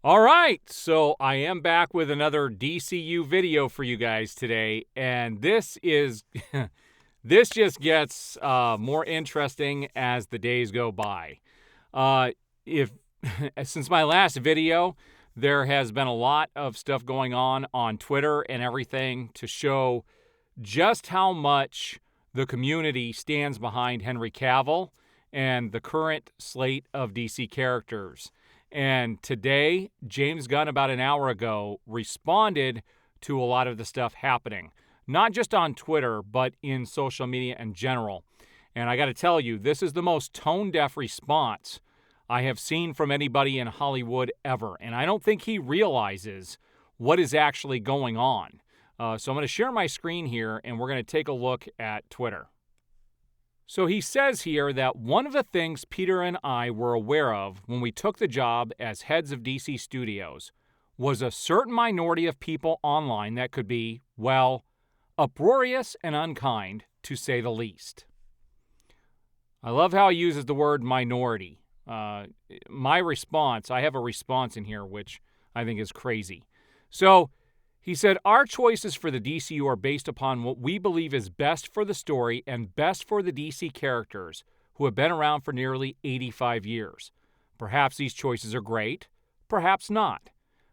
All right, so I am back with another DCU video for you guys today, and this is this just gets more interesting as the days go by. If since my last video, there has been a lot of stuff going on Twitter and everything to show just how much the community stands behind Henry Cavill and the current slate of DC characters. And today, James Gunn, about an hour ago, responded to a lot of the stuff happening, not just on Twitter, but in social media in general. And I got to tell you, this is the most tone-deaf response I have seen from anybody in Hollywood ever. And I don't think he realizes what is actually going on. So I'm going to share my screen here, and we're going to take a look at Twitter. So he says here that one of the things Peter and I were aware of when we took the job as heads of DC Studios was a certain minority of people online that could be, well, uproarious and unkind, to say the least. I love how he uses the word minority. My response, I have a response in here which I think is crazy. So he said, our choices for the DCU are based upon what we believe is best for the story and best for the DC characters who have been around for nearly 85 years. Perhaps these choices are great, perhaps not,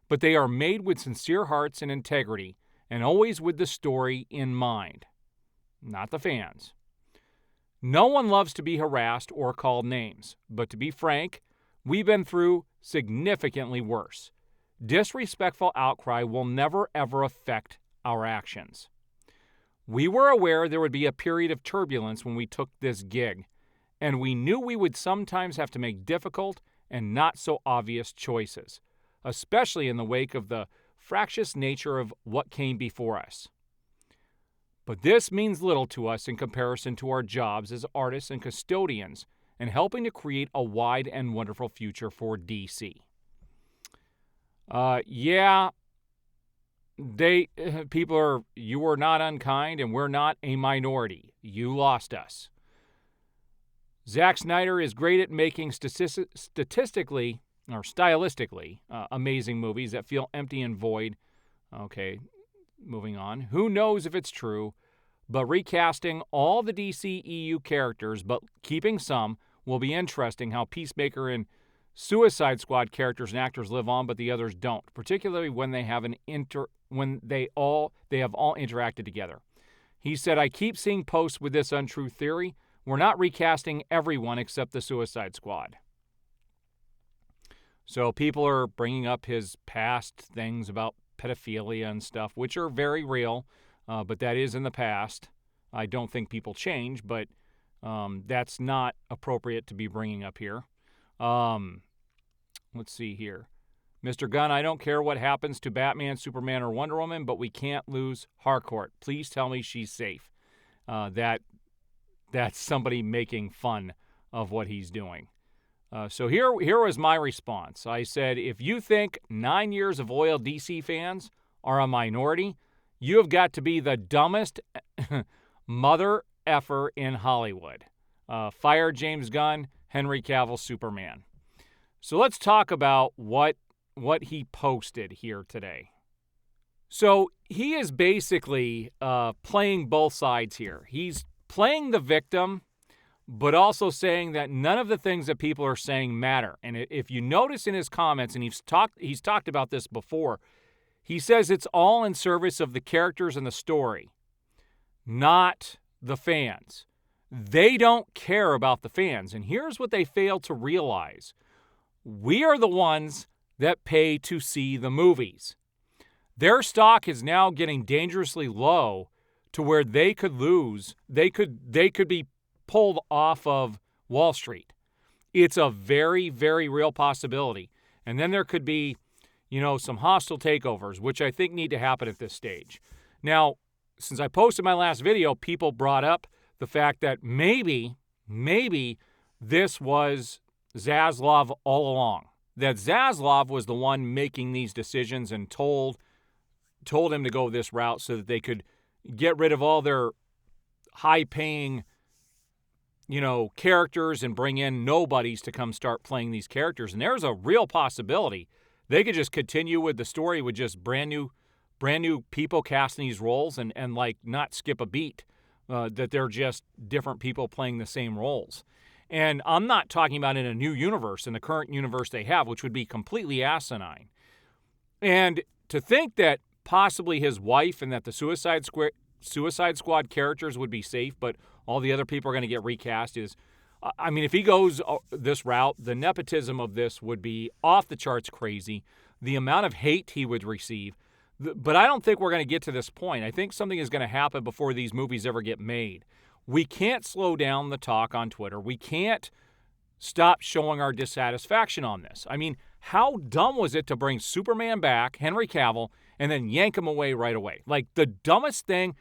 but they are made with sincere hearts and integrity and always with the story in mind, not the fans. No one loves to be harassed or called names, but to be frank, we've been through significantly worse. Disrespectful outcry will never ever affect our actions. We were aware there would be a period of turbulence when we took this gig, and we knew we would sometimes have to make difficult and not so obvious choices, especially in the wake of the fractious nature of what came before us. But this means little to us in comparison to our jobs as artists and custodians and helping to create a wide and wonderful future for DC. You are not unkind, and we're not a minority. You lost us. Zack Snyder is great at making statistically or stylistically amazing movies that feel empty and void. Okay, moving on. Who knows if it's true, but recasting all the DCEU characters, but keeping some, will be interesting. How Peacemaker and Suicide Squad characters and actors live on, but the others don't, particularly when they have they have all interacted together. He said, I keep seeing posts with this untrue theory. We're not recasting everyone except the Suicide Squad. So people are bringing up his past things about pedophilia and stuff, which are very real, but that is in the past. I don't think people change, but that's not appropriate to be bringing up here. Let's see here. Mr. Gunn, I don't care what happens to Batman, Superman, or Wonder Woman, but we can't lose Harcourt. Please tell me she's safe. That's somebody making fun of what he's doing. So here was my response. I said, if you think 9 years of loyal DC fans are a minority, you have got to be the dumbest mother effer in Hollywood. Fire James Gunn, Henry Cavill, Superman. So let's talk about what he posted here today. So he is basically playing both sides here. He's playing the victim, but also saying that none of the things that people are saying matter. And if you notice in his comments, and he's talked about this before, he says it's all in service of the characters and the story, not the fans. They don't care about the fans. And here's what they fail to realize. We are the ones that pay to see the movies. Their stock is now getting dangerously low to where they could lose. They could be pulled off of Wall Street. It's a very, very real possibility. And then there could be, some hostile takeovers, which I think need to happen at this stage. Now, since I posted my last video, people brought up the fact that maybe this was Zaslav all along. That Zaslav was the one making these decisions and told him to go this route so that they could get rid of all their high-paying, characters and bring in nobodies to come start playing these characters. And there's a real possibility They could just continue with the story with just brand new people casting these roles and like not skip a beat. That they're just different people playing the same roles. And I'm not talking about in a new universe, in the current universe they have, which would be completely asinine. And to think that possibly his wife and that the Suicide Squad characters would be safe, but all the other people are going to get recast is, I mean, if he goes this route, the nepotism of this would be off the charts crazy. The amount of hate he would receive. But I don't think we're going to get to this point. I think something is going to happen before these movies ever get made. We can't slow down the talk on Twitter. We can't stop showing our dissatisfaction on this. I mean, how dumb was it to bring Superman back, Henry Cavill, and then yank him away right away? Like the dumbest thing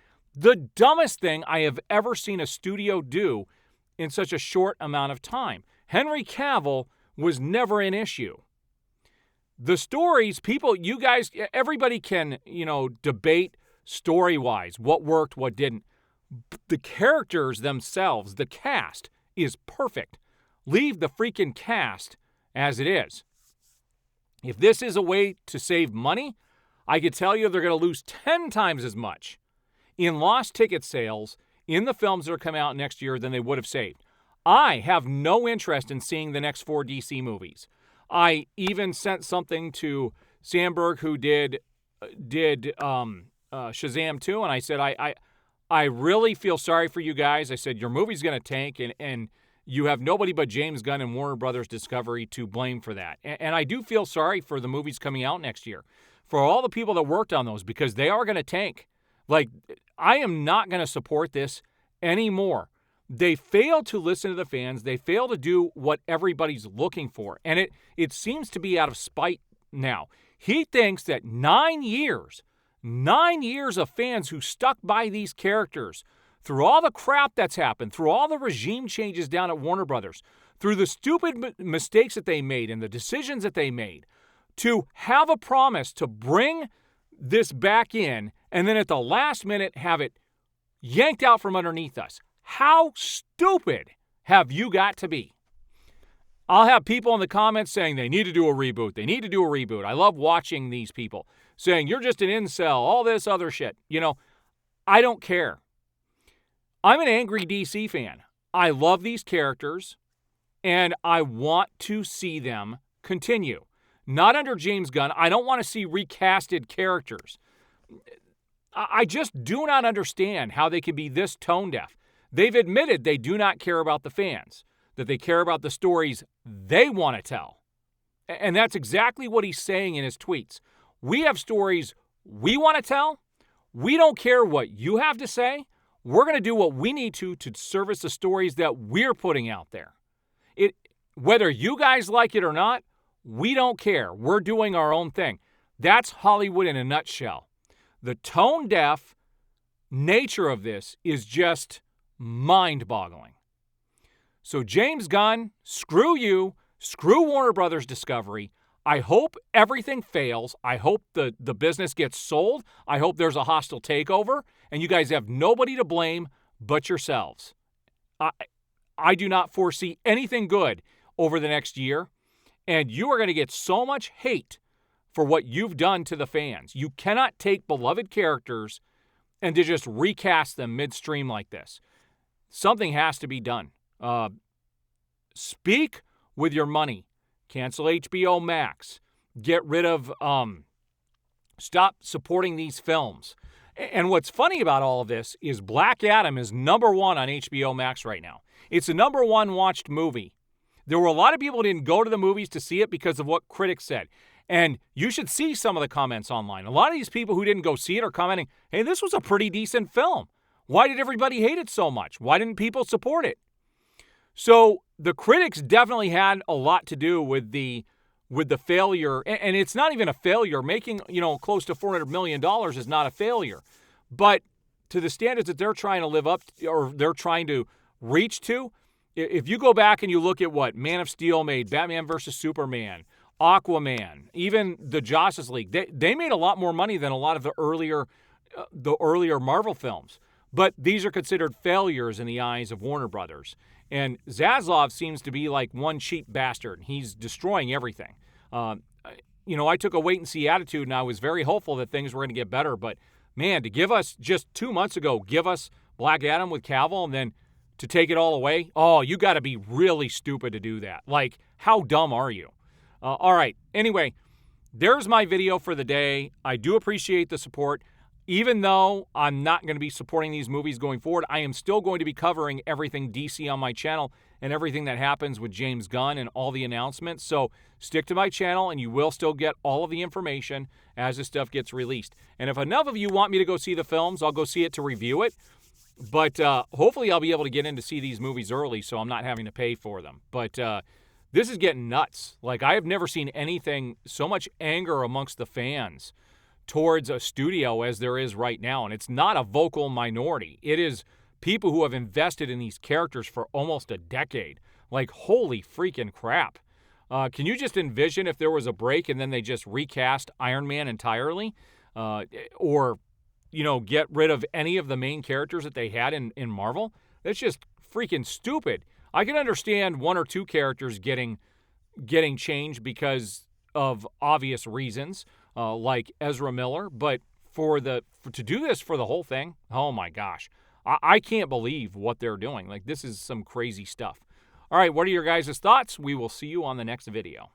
I have ever seen a studio do in such a short amount of time. Henry Cavill was never an issue. The stories, people, you guys, everybody can, debate story-wise what worked, what didn't. The characters themselves, the cast, is perfect. Leave the freaking cast as it is. If this is a way to save money, I could tell you they're going to lose 10 times as much in lost ticket sales in the films that are coming out next year than they would have saved. I have no interest in seeing the next 4 DC movies. I even sent something to Sandberg, who did Shazam 2, and I said, I really feel sorry for you guys. I said, your movie's going to tank, and you have nobody but James Gunn and Warner Brothers Discovery to blame for that. And I do feel sorry for the movies coming out next year, for all the people that worked on those, because they are going to tank. Like, I am not going to support this anymore. They fail to listen to the fans. They fail to do what everybody's looking for. And it seems to be out of spite now. He thinks that 9 years of fans who stuck by these characters through all the crap that's happened, through all the regime changes down at Warner Brothers, through the stupid mistakes that they made and the decisions that they made, to have a promise to bring this back in and then at the last minute have it yanked out from underneath us. How stupid have you got to be? I'll have people in the comments saying they need to do a reboot. They need to do a reboot. I love watching these people saying, you're just an incel, all this other shit. I don't care. I'm an angry DC fan. I love these characters, and I want to see them continue. Not under James Gunn. I don't want to see recasted characters. I just do not understand how they can be this tone deaf. They've admitted they do not care about the fans, that they care about the stories they want to tell. And that's exactly what he's saying in his tweets. We have stories we want to tell. We don't care what you have to say. We're going to do what we need to service the stories that we're putting out there. Whether you guys like it or not, we don't care. We're doing our own thing. That's Hollywood in a nutshell. The tone-deaf nature of this is just mind-boggling. So James Gunn, screw you, screw Warner Brothers Discovery. I hope everything fails. I hope the business gets sold. I hope there's a hostile takeover, and you guys have nobody to blame but yourselves. I do not foresee anything good over the next year, and you are going to get so much hate for what you've done to the fans. You cannot take beloved characters and to just recast them midstream like this. Something has to be done. Speak with your money. Cancel HBO Max. Get rid of, stop supporting these films. And what's funny about all of this is Black Adam is number 1 on HBO Max right now. It's the number 1 watched movie. There were a lot of people who didn't go to the movies to see it because of what critics said. And you should see some of the comments online. A lot of these people who didn't go see it are commenting, hey, this was a pretty decent film. Why did everybody hate it so much? Why didn't people support it? So the critics definitely had a lot to do with the failure. And it's not even a failure. Making, close to $400 million is not a failure. But to the standards that they're trying to live up to, or they're trying to reach to, if you go back and you look at what Man of Steel made, Batman vs. Superman, Aquaman, even the Justice League, they made a lot more money than a lot of the earlier Marvel films. But these are considered failures in the eyes of Warner Brothers. And Zaslav seems to be like one cheap bastard. He's destroying everything. I took a wait-and-see attitude, and I was very hopeful that things were going to get better. But, man, to give us, just 2 months ago, give us Black Adam with Cavill and then to take it all away, oh, you got to be really stupid to do that. Like, how dumb are you? All right, anyway, there's my video for the day. I do appreciate the support. Even though I'm not going to be supporting these movies going forward, I am still going to be covering everything DC on my channel and everything that happens with James Gunn and all the announcements. So stick to my channel and you will still get all of the information as this stuff gets released. And if enough of you want me to go see the films, I'll go see it to review it. But hopefully I'll be able to get in to see these movies early so I'm not having to pay for them. But this is getting nuts. Like, I have never seen anything, so much anger amongst the fans towards a studio as there is right now. And it's not a vocal minority. It is people who have invested in these characters for almost a decade. Like, holy freaking crap. Can you just envision if there was a break and then they just recast Iron Man entirely? Or, get rid of any of the main characters that they had in Marvel? That's just freaking stupid. I can understand one or two characters getting changed because of obvious reasons, like Ezra Miller, but to do this for the whole thing, oh my gosh. I can't believe what they're doing. Like, this is some crazy stuff. All right, what are your guys' thoughts? We will see you on the next video.